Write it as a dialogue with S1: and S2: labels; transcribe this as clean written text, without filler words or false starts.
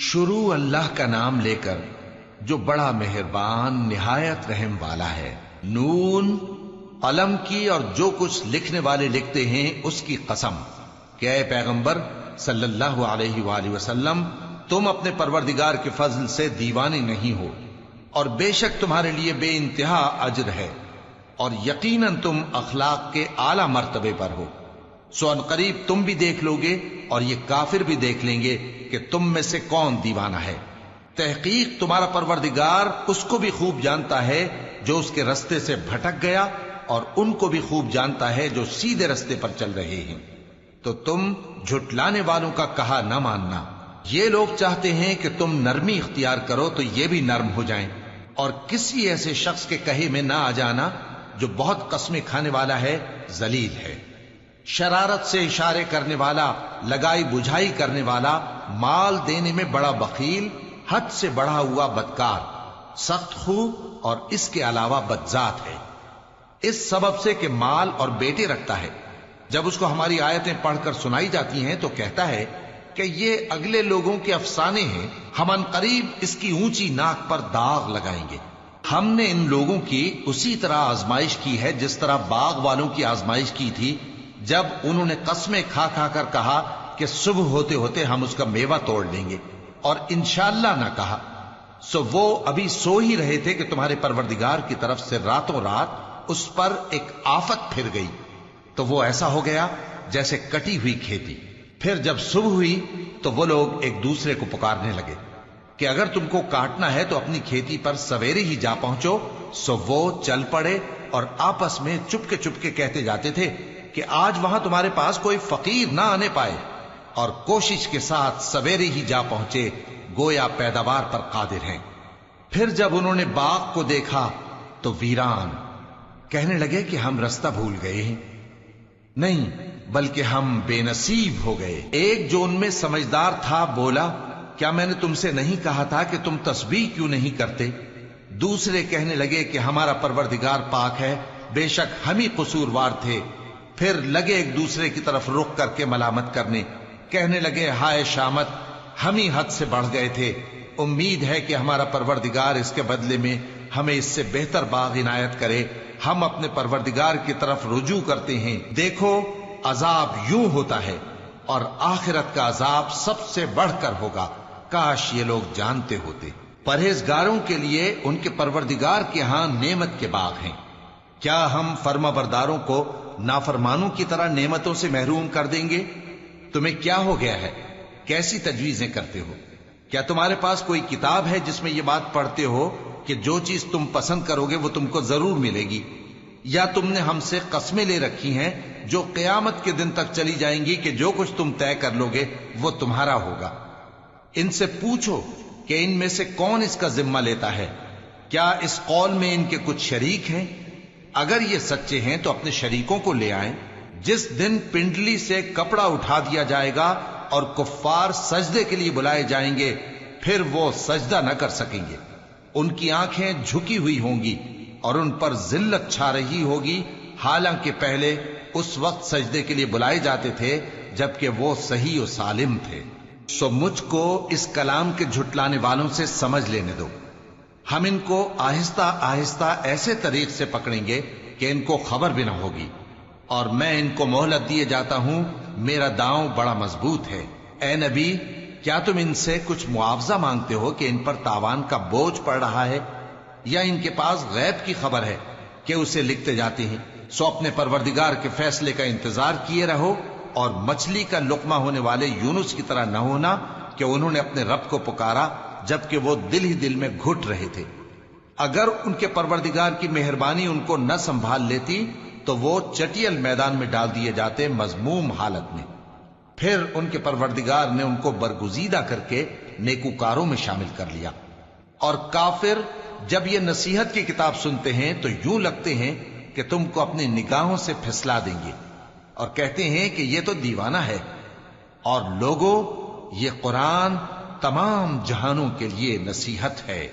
S1: شروع اللہ کا نام لے کر جو بڑا مہربان نہایت رحم والا ہے۔ نون، قلم کی اور جو کچھ لکھنے والے لکھتے ہیں اس کی قسم کہ اے پیغمبر صلی اللہ علیہ وآلہ وسلم، تم اپنے پروردگار کے فضل سے دیوانے نہیں ہو، اور بے شک تمہارے لیے بے انتہا اجر ہے، اور یقیناً تم اخلاق کے اعلی مرتبے پر ہو۔ سو ان قریب تم بھی دیکھ لو گے اور یہ کافر بھی دیکھ لیں گے کہ تم میں سے کون دیوانہ ہے۔ تحقیق تمہارا پروردگار اس کو بھی خوب جانتا ہے جو اس کے رستے سے بھٹک گیا، اور ان کو بھی خوب جانتا ہے جو سیدھے رستے پر چل رہے ہیں۔ تو تم جھٹلانے والوں کا کہا نہ ماننا۔ یہ لوگ چاہتے ہیں کہ تم نرمی اختیار کرو تو یہ بھی نرم ہو جائیں، اور کسی ایسے شخص کے کہے میں نہ آ جانا جو بہت قسمیں کھانے والا ہے، ذلیل ہے، شرارت سے اشارے کرنے والا، لگائی بجھائی کرنے والا، مال دینے میں بڑا بخیل، حد سے بڑھا ہوا بدکار، سخت خو اور اس کے علاوہ بدذات ہے، اس سبب سے کہ مال اور بیٹے رکھتا ہے۔ جب اس کو ہماری آیتیں پڑھ کر سنائی جاتی ہیں تو کہتا ہے کہ یہ اگلے لوگوں کے افسانے ہیں، ہم ان قریب اس کی اونچی ناک پر داغ لگائیں گے۔ ہم نے ان لوگوں کی اسی طرح آزمائش کی ہے جس طرح باغ والوں کی آزمائش کی تھی، جب انہوں نے قسمیں کھا کھا کر کہا کہ صبح ہوتے ہوتے ہم اس کا میوہ توڑ لیں گے، اور انشاءاللہ نہ کہا، سو وہ ابھی سو ہی رہے تھے کہ تمہارے پروردگار کی طرف سے راتوں رات اس پر ایک آفت پھر گئی، تو وہ ایسا ہو گیا جیسے کٹی ہوئی کھیتی۔ پھر جب صبح ہوئی تو وہ لوگ ایک دوسرے کو پکارنے لگے کہ اگر تم کو کاٹنا ہے تو اپنی کھیتی پر سویرے ہی جا پہنچو۔ سو وہ چل پڑے اور آپس میں چپ کے کہتے جاتے تھے کہ آج وہاں تمہارے پاس کوئی فقیر نہ آنے پائے، اور کوشش کے ساتھ سویرے ہی جا پہنچے، گویا پیداوار پر قادر ہیں۔ پھر جب انہوں نے باغ کو دیکھا تو ویران، کہنے لگے کہ ہم رستہ بھول گئے ہیں، نہیں بلکہ ہم بے نصیب ہو گئے۔ ایک جو ان میں سمجھدار تھا بولا، کیا میں نے تم سے نہیں کہا تھا کہ تم تسبیح کیوں نہیں کرتے؟ دوسرے کہنے لگے کہ ہمارا پروردگار پاک ہے، بے شک ہم ہی قصوروار تھے۔ پھر لگے ایک دوسرے کی طرف رخ کر کے ملامت کرنے، کہنے لگے ہائے شامت، ہم ہی حد سے بڑھ گئے تھے، امید ہے کہ ہمارا پروردگار اس کے بدلے میں ہمیں اس سے بہتر باغ عنایت کرے، ہم اپنے پروردگار کی طرف رجوع کرتے ہیں۔ دیکھو عذاب یوں ہوتا ہے، اور آخرت کا عذاب سب سے بڑھ کر ہوگا، کاش یہ لوگ جانتے ہوتے۔ پرہیزگاروں کے لیے ان کے پروردگار کے ہاں نعمت کے باغ ہیں۔ کیا ہم فرما برداروں کو نافرمانوں کی طرح نعمتوں سے محروم کر دیں گے؟ تمہیں کیا ہو گیا ہے؟ کیسی تجویزیں کرتے ہو؟ کیا تمہارے پاس کوئی کتاب ہے جس میں یہ بات پڑھتے ہو کہ جو چیز تم پسند کرو گے وہ تم کو ضرور ملے گی؟ یا تم نے ہم سے قسمیں لے رکھی ہیں جو قیامت کے دن تک چلی جائیں گی کہ جو کچھ تم طے کر لو گے وہ تمہارا ہوگا؟ ان سے پوچھو کہ ان میں سے کون اس کا ذمہ لیتا ہے؟ کیا اس قول میں ان کے کچھ شریک ہیں؟ اگر یہ سچے ہیں تو اپنے شریکوں کو لے آئیں۔ جس دن پنڈلی سے کپڑا اٹھا دیا جائے گا اور کفار سجدے کے لیے بلائے جائیں گے، پھر وہ سجدہ نہ کر سکیں گے، ان کی آنکھیں جھکی ہوئی ہوں گی اور ان پر ذلت چھا رہی ہوگی، حالانکہ پہلے اس وقت سجدے کے لیے بلائے جاتے تھے جبکہ وہ صحیح و سالم تھے۔ سو مجھ کو اس کلام کے جھٹلانے والوں سے سمجھ لینے دو، ہم ان کو آہستہ آہستہ ایسے طریق سے پکڑیں گے کہ ان کو خبر بھی نہ ہوگی، اور میں ان کو مہلت دیے جاتا ہوں، میرا داؤں بڑا مضبوط ہے۔ اے نبی، کیا تم ان سے کچھ معاوضہ مانگتے ہو کہ ان پر تاوان کا بوجھ پڑ رہا ہے، یا ان کے پاس غیب کی خبر ہے کہ اسے لکھتے جاتے ہیں؟ سو اپنے پروردگار کے فیصلے کا انتظار کیے رہو، اور مچھلی کا لقمہ ہونے والے یونس کی طرح نہ ہونا کہ انہوں نے اپنے رب کو پکارا جبکہ وہ دل ہی دل میں گھٹ رہے تھے۔ اگر ان کے پروردگار کی مہربانی ان کو نہ سنبھال لیتی تو وہ چٹیل میدان میں ڈال دیے جاتے مذموم حالت میں۔ پھر ان کے پروردگار نے ان کو برگزیدہ کر کے نیکوکاروں میں شامل کر لیا۔ اور کافر جب یہ نصیحت کی کتاب سنتے ہیں تو یوں لگتے ہیں کہ تم کو اپنی نگاہوں سے پھسلا دیں گے، اور کہتے ہیں کہ یہ تو دیوانہ ہے۔ اور لوگوں، یہ قرآن تمام جہانوں کے لیے نصیحت ہے۔